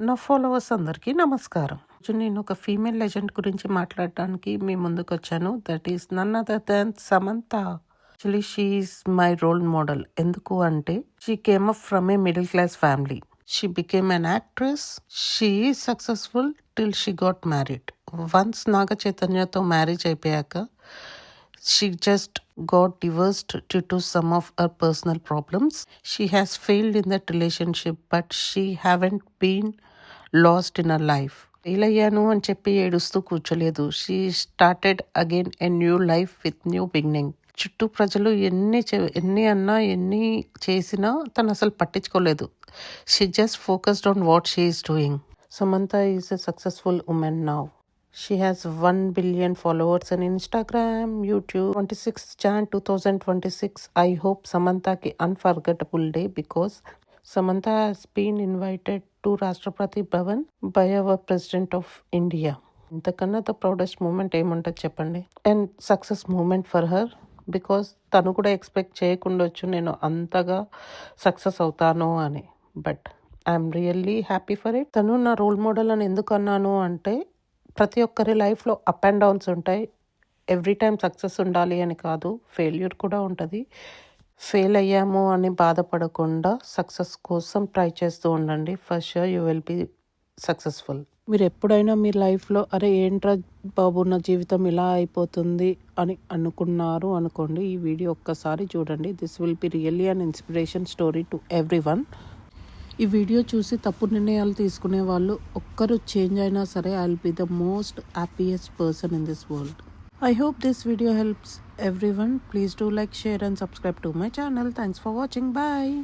నా ఫాలోవర్స్ అందరికీ నమస్కారం. నేను ఒక ఫీమేల్ లెజెండ్ గురించి మాట్లాడడానికి మీ ముందుకు వచ్చాను. That is none other than Samantha. Actually she is my role model. ఎందుకు అంటే she came up from a middle class family. She became an actress. She is successful till she got married. Once Naga చైతన్యతో marriage అయిపోయాక she just got divorced due to some of her personal problems. She has failed in that relationship, but she haven't been lost in her life. Fail అయ్యాను అని చెప్పి ఏడుస్తూ కూర్చోలేదు. She started again a new life with new beginning. చుట్టూ ప్రజలు ఎన్ని అన్నా ఎన్ని చేసినా తను అసలు పట్టించుకోలేదు. She just focused on what she is doing. Samantha is a successful women now. She has 1 billion followers on Instagram, YouTube. 26th Jan 2026. I hope Samantha ki unforgettable day because Samantha has been invited to Rashtrapati Bhavan by our President of India. ఇంతకన్నా the proudest moment ఏముంటుంది చెప్పండి. And success moment for her because తను కూడా expect చేయకుండొచ్చు నేను అంతగా success అవుతాను అని. But I'm really happy for it. తను నా రోల్ మోడల్ అని ఎందుకు అన్నాను అంటే ప్రతి ఒక్కరి లైఫ్లో అప్ అండ్ డౌన్స్ ఉంటాయి. ఎవ్రీ టైం సక్సెస్ ఉండాలి అని కాదు, ఫెయిల్యూర్ కూడా ఉంటుంది. ఫెయిల్ అయ్యాము అని బాధపడకుండా సక్సెస్ కోసం ట్రై చేస్తూ ఉండండి. For sure you will be successful. మీరు ఎప్పుడైనా మీ లైఫ్లో అరే ఏంట్రా బాబు నా జీవితం ఇలా అయిపోతుంది అని అనుకున్నారు అనుకోండి, ఈ వీడియో ఒక్కసారి చూడండి. This will be really an inspiration story to every one. ఈ వీడియో చూసి తప్పు నిర్ణయాలు తీసుకునే వాళ్ళు ఒక్కరు చేంజ్ అయినా సరే I will be the most happiest person in this world. I hope this video helps everyone. Please do like, share and subscribe to my channel. Thanks for watching. Bye.